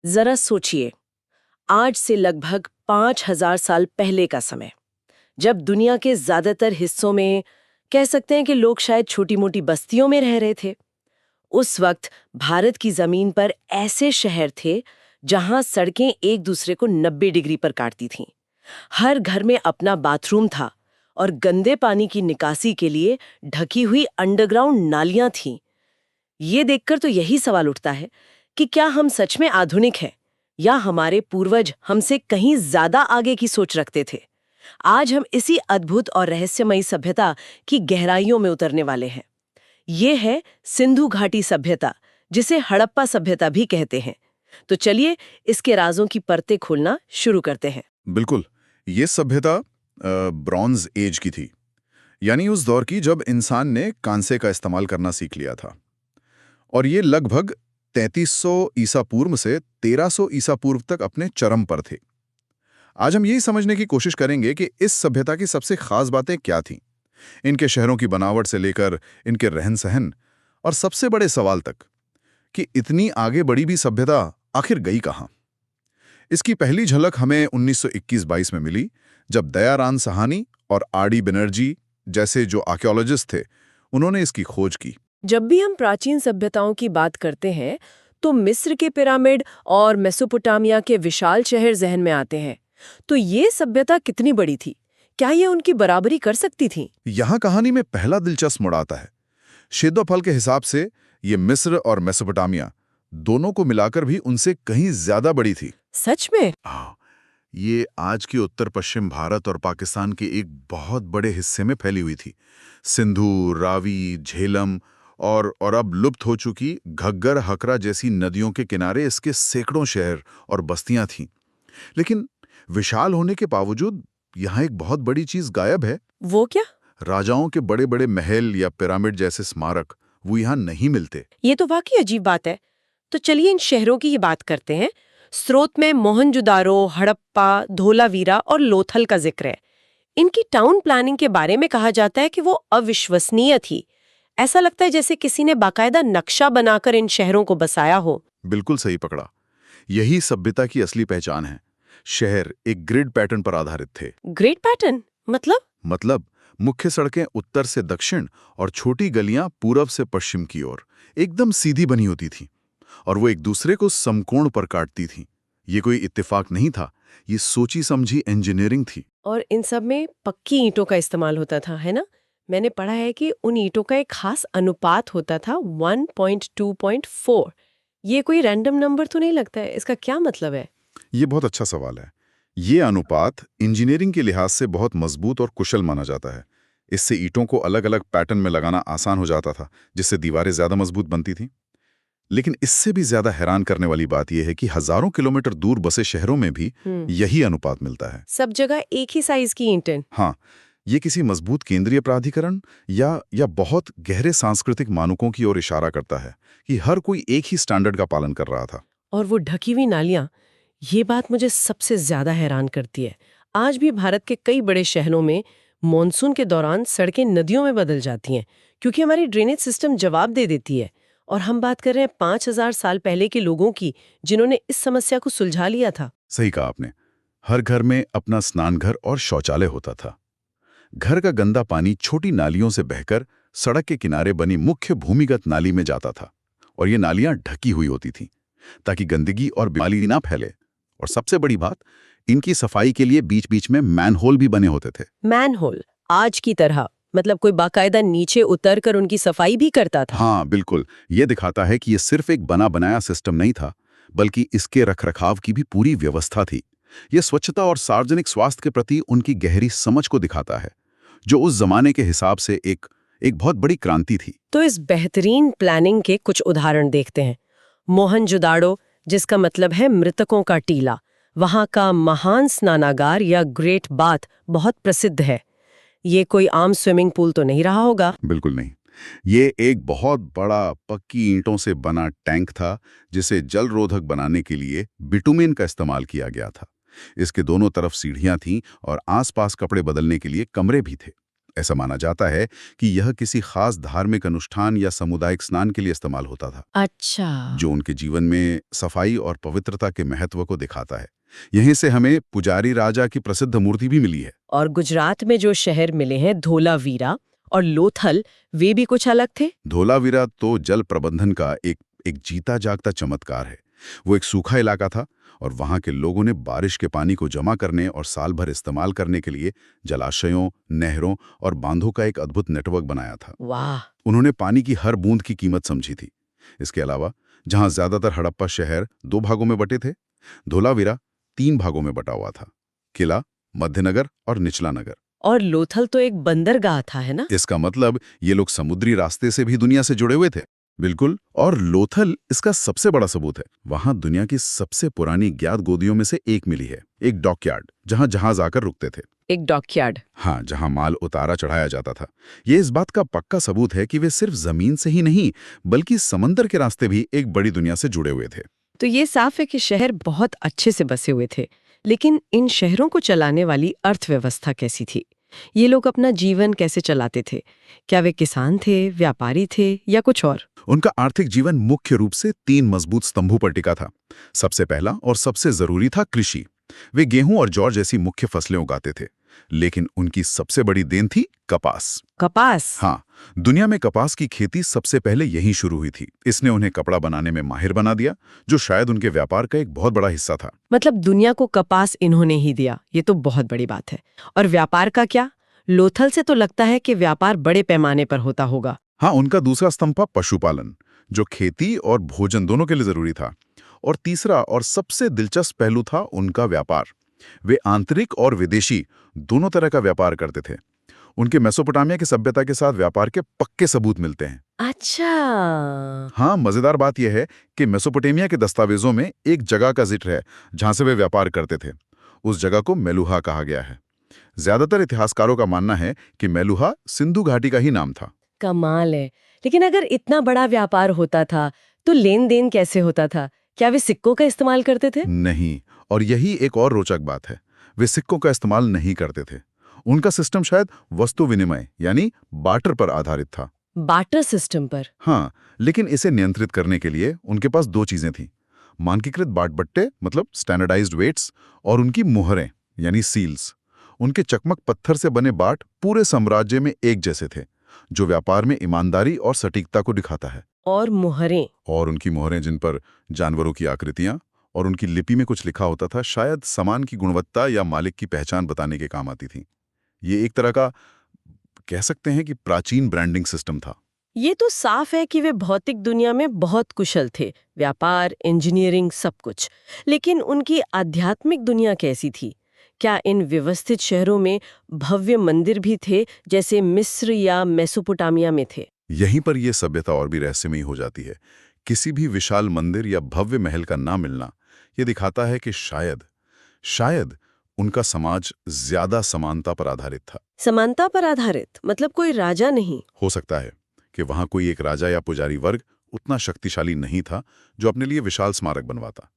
जरा सोचिए, आज से लगभग 5000 साल पहले का समय, जब दुनिया के ज्यादातर हिस्सों में कह सकते हैं कि लोग शायद छोटी-मोटी बस्तियों में रह रहे थे। उस वक्त भारत की जमीन पर ऐसे शहर थे जहां सड़कें एक दूसरे को 90 डिग्री पर काटती थीं। हर घर में अपना बाथरूम था और गंदे पानी की निकासी के लिए ढकी हुई अंडरग्राउंड नालियां थीं। ये देखकर तो यही सवाल उठता है कि क्या हम सच में आधुनिक हैं या हमारे पूर्वज हमसे कहीं ज्यादा आगे की सोच रखते थे। आज हम इसी अद्भुत और रहस्यमयी सभ्यता की गहराइयों में उतरने वाले हैं। ये है सिंधु घाटी सभ्यता, जिसे हड़प्पा सभ्यता भी कहते हैं। तो चलिए इसके राजों की परतें खोलना शुरू करते हैं। बिल्कुल। ये सभ्यता ब्रॉन्ज एज की थी, यानी उस दौर की जब इंसान ने कांसे का इस्तेमाल करना सीख लिया था। और ये लगभग 3300 ईसा पूर्व से 1300 ईसा पूर्व तक अपने चरम पर थे। आज हम यही समझने की कोशिश करेंगे कि इस सभ्यता की सबसे खास बातें क्या थीं, इनके शहरों की बनावट से लेकर इनके रहन-सहन और सबसे बड़े सवाल तक कि इतनी आगे बढ़ी भी सभ्यता आखिर गई कहाँ। इसकी पहली झलक हमें 1921-22 में मिली, जब दयाराम साहनी और आर.डी. बनर्जी जैसे जो आर्कियोलॉजिस्ट थे, उन्होंने इसकी खोज की। जब भी हम प्राचीन सभ्यताओं की बात करते हैं तो मिस्र के पिरामिड और मेसोपोटामिया के विशाल शहर जहन में आते हैं। तो ये सभ्यता कितनी बड़ी थी? क्या ये उनकी बराबरी कर सकती थी? यहाँ कहानी में पहला दिलचस्प मोड़ आता है। क्षेत्रफल के हिसाब से ये मिस्र और मेसोपोटामिया दोनों को मिलाकर भी उनसे कहीं ज्यादा बड़ी थी। सच में? हाँ, ये आज के उत्तर पश्चिम भारत और पाकिस्तान के एक बहुत बड़े हिस्से में फैली हुई थी। सिंधु, रावी, झेलम और अब लुप्त हो चुकी घग्गर, हकरा जैसी नदियों के किनारे इसके सैकड़ों शहर और बस्तियां थीं। लेकिन विशाल होने के बावजूद यहाँ एक बहुत बड़ी चीज गायब है। वो क्या? राजाओं के बड़े बड़े महल या पिरामिड जैसे स्मारक वो यहाँ नहीं मिलते। ये तो वाकई अजीब बात है। तो चलिए इन शहरों की ही बात करते हैं। स्रोत में मोहनजोदारो, हड़प्पा, धोलावीरा और लोथल का जिक्र है। इनकी टाउन प्लानिंग के बारे में कहा जाता है कि वो अविश्वसनीय थी। ऐसा लगता है जैसे किसी ने बाकायदा नक्शा बनाकर इन शहरों को बसाया हो। बिल्कुल सही पकड़ा। यही सभ्यता की असली पहचान है। शहर एक ग्रिड पैटर्न पर आधारित थे। ग्रेट पैटर्न मतलब मुख्य सड़कें उत्तर से दक्षिण और छोटी गलियां पूरब से पश्चिम की ओर एकदम सीधी बनी होती थीं, और वो एक दूसरे को समकोण पर काटती थीं। ये कोई इत्तेफाक नहीं था, ये सोची समझी इंजीनियरिंग थी। और इन सब में पक्की ईंटों का इस्तेमाल होता था, है ना? मैंने पढ़ा है कि उन ईंटों का एक खास अनुपात होता था 1.2.4। ये कोई रैंडम नंबर तो नहीं लगता है? इसका क्या मतलब है? ये बहुत अच्छा सवाल है। ये अनुपात इंजीनियरिंग के लिहाज से बहुत मजबूत और कुशल माना जाता है। इससे ईंटों को अलग अलग पैटर्न में लगाना आसान हो जाता था, जिससे दीवारें ज्यादा मजबूत बनती थीं। लेकिन इससे भी ज्यादा हैरान करने वाली बात यह है कि हजारों किलोमीटर दूर बसे शहरों में भी यही अनुपात मिलता है। सब जगह एक ही साइज की ईंटें? हाँ, ये किसी मजबूत केंद्रीय प्राधिकरण या बहुत गहरे सांस्कृतिक मानकों की ओर इशारा करता है कि हर कोई एक ही स्टैंडर्ड का पालन कर रहा था। और वो ढकी हुई नालियां, ये बात मुझे सबसे ज्यादा हैरान करती है। आज भी भारत के कई बड़े शहरों में मॉनसून के दौरान सड़कें नदियों में बदल जाती हैं, क्योंकि हमारी ड्रेनेज सिस्टम जवाब दे देती है। और हम बात कर रहे हैं 5000 साल पहले के लोगों की, जिन्होंने इस समस्या को सुलझा लिया था। सही कहा आपने। हर घर में अपना स्नानघर और शौचालय होता था। घर का गंदा पानी छोटी नालियों से बहकर सड़क के किनारे बनी मुख्य भूमिगत नाली में जाता था, और ये नालियां ढकी हुई होती थीं ताकि गंदगी और बीमारी ना फैले। और सबसे बड़ी बात, इनकी सफाई के लिए बीच बीच में मैनहोल भी बने होते थे। मैनहोल आज की तरह? मतलब कोई बाकायदा नीचे उतर कर उनकी सफाई भी करता था? हाँ बिल्कुल। ये दिखाता है कि ये सिर्फ एक बना बनाया सिस्टम नहीं था, बल्कि इसके रखरखाव की भी पूरी व्यवस्था थी। ये स्वच्छता और सार्वजनिक स्वास्थ्य के प्रति उनकी गहरी समझ को दिखाता है, जो उस जमाने के हिसाब से एक बहुत बड़ी क्रांति थी। तो इस बेहतरीन प्लानिंग के कुछ उदाहरण देखते हैं। मोहनजोदाड़ो, जिसका मतलब है मृतकों का टीला, वहां का महान स्नानागार या ग्रेट बाथ बहुत प्रसिद्ध है। ये कोई आम स्विमिंग पूल तो नहीं रहा होगा? बिल्कुल नहीं। ये एक बहुत बड़ा पक्की ईंटों से बना टैंक था, जिसे जल रोधक बनाने के लिए बिटुमेन का इस्तेमाल किया गया था। इसके दोनों तरफ सीढ़ियां थीं और आसपास कपड़े बदलने के लिए कमरे भी थे। ऐसा माना जाता है कि यह किसी खास धार्मिक अनुष्ठान या सामुदायिक स्नान के लिए इस्तेमाल होता था, अच्छा। जो उनके जीवन में सफाई और पवित्रता के महत्व को दिखाता है। यहीं से हमें पुजारी राजा की प्रसिद्ध मूर्ति भी मिली है। और गुजरात में जो शहर मिले हैं धोलावीरा और लोथल, वे भी कुछ अलग थे? धोलावीरा तो जल प्रबंधन का एक जीता जागता चमत्कार है। वो एक सूखा इलाका था और वहां के लोगों ने बारिश के पानी को जमा करने और साल भर इस्तेमाल करने के लिए जलाशयों, नहरों और बांधों का एक अद्भुत नेटवर्क बनाया था। वाह। उन्होंने पानी की हर बूंद की कीमत समझी थी। इसके अलावा जहां ज्यादातर हड़प्पा शहर 2 भागों में बटे थे, धोलावीरा 3 भागों में बटा हुआ था: किला, मध्यनगर और निचला नगर। और लोथल तो एक बंदरगाह था, है ना? इसका मतलब ये लोग समुद्री रास्ते से भी दुनिया से जुड़े हुए थे। बिल्कुल। और लोथल इसका सबसे बड़ा सबूत है। वहां दुनिया की सबसे पुरानी ज्ञात गोदियों में से एक मिली है, एक डॉकयार्ड, जहां जहाज आकर रुकते थे। एक डॉकयार्ड। हाँ, जहां माल उतारा चढ़ाया जाता था। ये इस बात का पक्का सबूत है कि वे सिर्फ जमीन से ही नहीं, बल्कि समंदर के रास्ते भी एक बड़ी दुनिया से जुड़े हुए थे। तो ये साफ है कि शहर बहुत अच्छे से बसे हुए थे। लेकिन इन शहरों को चलाने वाली अर्थव्यवस्था कैसी थी? ये लोग अपना जीवन कैसे चलाते थे? क्या वे किसान थे, व्यापारी थे या कुछ और? उनका आर्थिक जीवन मुख्य रूप से 3 मजबूत स्तंभों पर टिका था। सबसे पहला और सबसे जरूरी था कृषि। वे गेहूं और जौ जैसी मुख्य फसलें उगाते थे। लेकिन उनकी सबसे बड़ी देन थी कपास। कपास? हाँ, दुनिया में कपास की खेती सबसे पहले यहीं शुरू हुई थी। इसने उन्हें कपड़ा बनाने में माहिर बना दिया, जो शायद उनके व्यापार का एक बहुत बड़ा हिस्सा था। मतलब दुनिया को कपास इन्होंने ही दिया, ये तो बहुत बड़ी बात है। और व्यापार का क्या? लोथल से तो लगता है कि व्यापार बड़े पैमाने पर होता होगा। हाँ, उनका दूसरा स्तंभ था पशुपालन, जो खेती और भोजन दोनों के लिए जरूरी था। और तीसरा और सबसे दिलचस्प पहलू था उनका व्यापार। वे आंतरिक और विदेशी दोनों तरह का व्यापार करते थे। उनके मेसोपोटामिया की सभ्यता के साथ व्यापार के पक्के सबूत मिलते हैं। अच्छा। हाँ, मजेदार बात यह है कि मेसोपोटामिया के दस्तावेजों में एक जगह का जिक्र है जहां से वे व्यापार करते थे। उस जगह को मेलुहा कहा गया है। ज्यादातर इतिहासकारों का मानना है कि मेलुहा सिंधु घाटी का ही नाम था। कमाल है। लेकिन अगर इतना बड़ा व्यापार होता था तो लेन देन कैसे होता था? क्या वे सिक्कों का इस्तेमाल करते थे? नहीं, और यही एक और रोचक बात है। वे सिक्कों का इस्तेमाल नहीं करते थे। उनका सिस्टम शायद वस्तु विनिमय यानी बार्टर पर आधारित था। बार्टर सिस्टम पर? हाँ, लेकिन इसे नियंत्रित करने के लिए उनके पास 2 चीजें थीं: मानकीकृत बाटबट्टे मतलब स्टैंडर्डाइज्ड वेट्स, और उनकी मुहरें यानी सील्स। उनके चकमक पत्थर से बने बाट पूरे साम्राज्य में एक जैसे थे, जो व्यापार में ईमानदारी और सटीकता को दिखाता है। और मुहरें? और उनकी मोहरें, जिन पर जानवरों की आकृतियां और उनकी लिपि में कुछ लिखा होता था, शायद सामान की गुणवत्ता या मालिक की पहचान बताने के काम आती थी। ये एक तरह का, कह सकते हैं कि, प्राचीन ब्रांडिंग सिस्टम था। ये तो साफ है कि वे भौतिक दुनिया में बहुत कुशल थे, व्यापार, इंजीनियरिंग, सब कुछ। लेकिन उनकी आध्यात्मिक दुनिया कैसी थी? क्या इन व्यवस्थित शहरों में भव्य मंदिर भी थे, जैसे मिस्र या मेसोपोटामिया में थे? यहीं पर यह सभ्यता और भी रहस्यमयी हो जाती है। किसी भी विशाल मंदिर या भव्य महल का ना मिलना यह दिखाता है कि शायद उनका समाज ज्यादा समानता पर आधारित था। समानता पर आधारित मतलब कोई राजा नहीं? हो सकता है कि वहां कोई एक राजा या पुजारी वर्ग उतना शक्तिशाली नहीं था जो अपने लिए विशाल स्मारक बनवाता।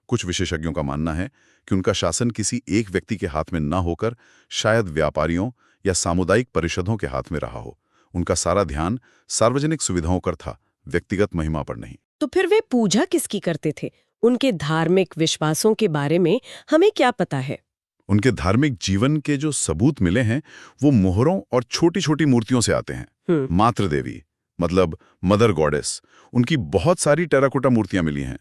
कुछ विशेषज्ञों का मानना है कि उनका शासन किसी एक व्यक्ति के हाथ में ना होकर शायद व्यापारियों या सामुदायिक परिषदों के हाथ में रहा हो। उनका सारा ध्यान सार्वजनिक सुविधाओं पर था, व्यक्तिगत महिमा पर नहीं। तो फिर वे पूजा किसकी करते थे? उनके धार्मिक विश्वासों के बारे में हमें क्या पता है? उनके धार्मिक जीवन के जो सबूत मिले हैं वो मोहरों और छोटी छोटी मूर्तियों से आते हैं। मातृ देवी मतलब मदर गॉडेस, उनकी बहुत सारी टेराकोटा मूर्तियां मिली हैं,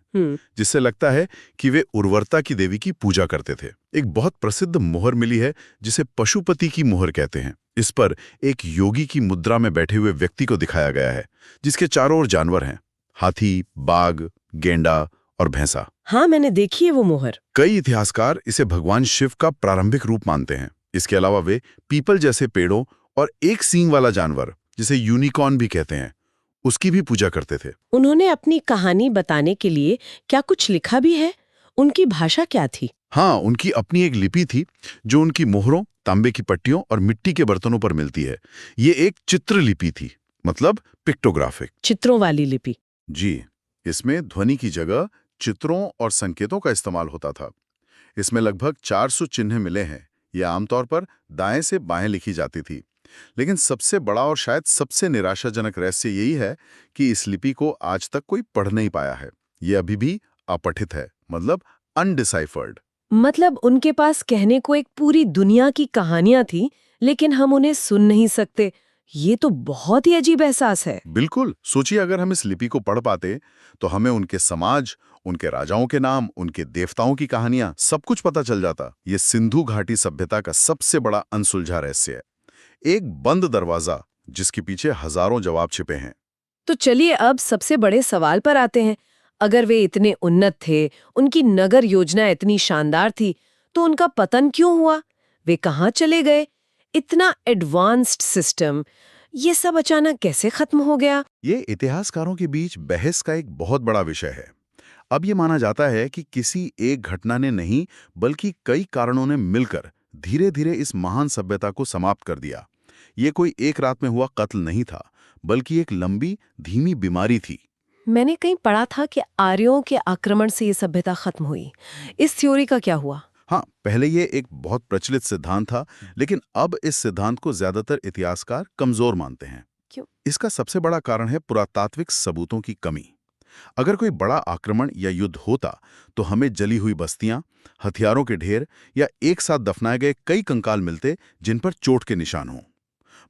जिससे लगता है कि वे उर्वरता की देवी की पूजा करते थे। एक बहुत प्रसिद्ध मोहर मिली है जिसे पशुपति की मोहर कहते हैं। इस पर एक योगी की मुद्रा में बैठे हुए व्यक्ति को दिखाया गया है, जिसके चारों ओर जानवर हैं: हाथी, बाघ, गेंडा और भैंसा। हाँ, मैंने देखी है वो मोहर। कई इतिहासकार इसे भगवान शिव का प्रारंभिक रूप मानते हैं। इसके अलावा वे पीपल जैसे पेड़ों और एक सींग वाला जानवर, जिसे यूनिकॉर्न भी कहते हैं, उसकी भी पूजा करते थे। उन्होंने अपनी कहानी बताने के लिए क्या कुछ लिखा भी है? उनकी भाषा क्या थी? हाँ, उनकी अपनी एक लिपि थी जो उनकी मोहरों, तांबे की पट्टियों और मिट्टी के बर्तनों पर मिलती है। ये एक चित्र लिपि थी, मतलब पिक्टोग्राफिक। चित्रों वाली लिपि? जी, इसमें ध्वनि की जगह चित्रों और संकेतों का इस्तेमाल होता था। इसमें लगभग 400 चिन्ह मिले हैं। ये आमतौर पर दाएं से बाएं लिखी जाती थी। लेकिन सबसे बड़ा और शायद सबसे निराशाजनक रहस्य यही है कि इस लिपि को आज तक कोई पढ़ नहीं पाया है। ये अभी भी अपठित है, मतलब अनडिसाइफर्ड। मतलब उनके पास कहने को एक पूरी दुनिया की कहानियां थी, लेकिन हम उन्हें सुन नहीं सकते। ये तो बहुत ही अजीब एहसास है। बिल्कुल, सोचिए अगर हम इस लिपि को पढ़ पाते तो हमें उनके समाज, उनके राजाओं के नाम, उनके देवताओं की कहानियां सब कुछ पता चल जाता। ये सिंधु घाटी सभ्यता का सबसे बड़ा अनसुलझा रहस्य है, एक बंद दरवाजा जिसके पीछे हजारों जवाब छिपे हैं। तो चलिए अब सबसे बड़े सवाल पर आते हैं। अगर वे इतने उन्नत थे, उनकी नगर योजना इतनी शानदार थी, तो उनका पतन क्यों हुआ? वे कहाँ चले गए? इतना एडवांस्ड सिस्टम, ये सब अचानक कैसे खत्म हो गया? ये इतिहासकारों के बीच बहस का एक बहुत बड़ा विषय है। अब ये माना जाता है कि किसी एक घटना ने नहीं, बल्कि कई कारणों ने मिलकर धीरे धीरे इस महान सभ्यता को समाप्त कर दिया। ये कोई एक रात में हुआ कत्ल नहीं था, बल्कि एक लंबी धीमी बीमारी थी। मैंने कहीं पढ़ा था कि आर्यों के आक्रमण से ये सभ्यता खत्म हुई। इस थ्योरी का क्या हुआ? हाँ, पहले ये एक बहुत प्रचलित सिद्धांत था, लेकिन अब इस सिद्धांत को ज्यादातर इतिहासकार कमजोर मानते हैं। क्यों? इसका सबसे बड़ा कारण है पुरातात्विक सबूतों की कमी। अगर कोई बड़ा आक्रमण या युद्ध होता तो हमें जली हुई बस्तियां, हथियारों के ढेर या एक साथ दफनाए गए कई कंकाल मिलते जिन पर चोट के निशान हों।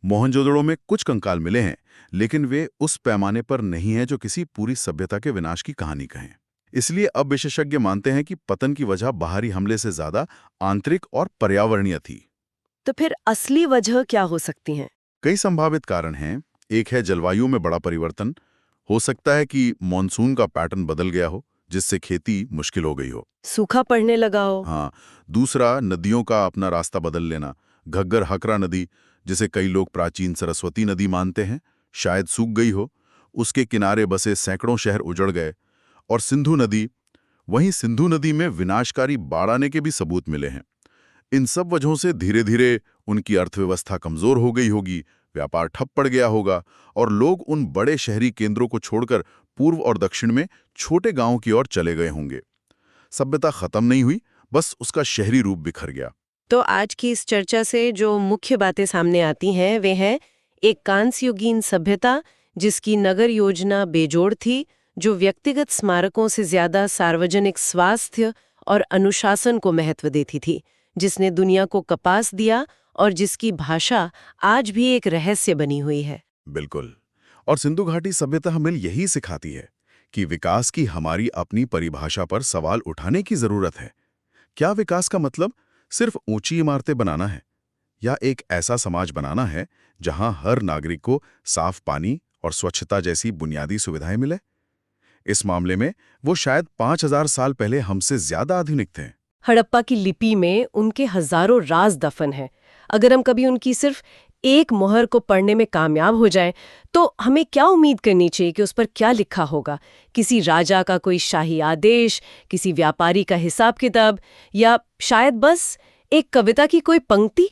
मोहनजोदड़ो में कुछ कंकाल मिले हैं, लेकिन वे उस पैमाने पर नहीं हैं जो किसी पूरी सभ्यता के विनाश की कहानी कहें। इसलिए अब विशेषज्ञ मानते हैं कि पतन की वजह बाहरी हमले से ज्यादा आंतरिक और पर्यावरणीय थी। तो फिर असली वजह क्या हो सकती है? कई संभावित कारण हैं। एक है जलवायु में बड़ा परिवर्तन। हो सकता है कि मॉनसून का पैटर्न बदल गया हो, जिससे खेती मुश्किल हो गई हो। सूखा पड़ने लगा हो? हाँ, दूसरा नदियों का अपना रास्ता बदल लेना। घग्गर हकरा नदी, जिसे कई लोग प्राचीन सरस्वती नदी मानते हैं, शायद सूख गई हो। उसके किनारे बसे सैकड़ों शहर उजड़ गए। और सिंधु नदी, वहीं सिंधु नदी में विनाशकारी बाढ़ आने के भी सबूत मिले हैं। इन सब वजहों से धीरे धीरे उनकी अर्थव्यवस्था कमजोर हो गई होगी, व्यापार ठप पड़ गया होगा और लोग उन बड़े शहरी केंद्रों को छोड़कर पूर्व और दक्षिण में छोटे गांवों की ओर चले गए होंगे। सभ्यता खत्म नहीं हुई, बस उसका शहरी रूप बिखर गया। तो आज की इस चर्चा से जो मुख्य बातें सामने आती हैं वे हैं एक कांस्ययुगीन सभ्यता जिसकी नगर योजना बेजोड़ थी, जो व्यक्तिगत स्मारकों से ज्यादा सार्वजनिक स्वास्थ्य और अनुशासन को महत्व देती थी, जिसने दुनिया को कपास दिया और जिसकी भाषा आज भी एक रहस्य बनी हुई है। बिल्कुल। और सिंधु घाटी सभ्यता हमें यही सिखाती है कि विकास की हमारी अपनी परिभाषा पर सवाल उठाने की जरूरत है। क्या विकास का मतलब सिर्फ ऊंची इमारतें बनाना है, या एक ऐसा समाज बनाना है जहां हर नागरिक को साफ पानी और स्वच्छता जैसी बुनियादी सुविधाएं मिले? इस मामले में वो शायद 5000 साल पहले हमसे ज्यादा आधुनिक थे। हड़प्पा की लिपि में उनके हजारों राज दफन हैं। अगर हम कभी उनकी सिर्फ एक मोहर को पढ़ने में कामयाब हो जाएं, तो हमें क्या उम्मीद करनी चाहिए कि उस पर क्या लिखा होगा? किसी राजा का कोई शाही आदेश, किसी व्यापारी का हिसाब किताब, या शायद बस एक कविता की कोई पंक्ति?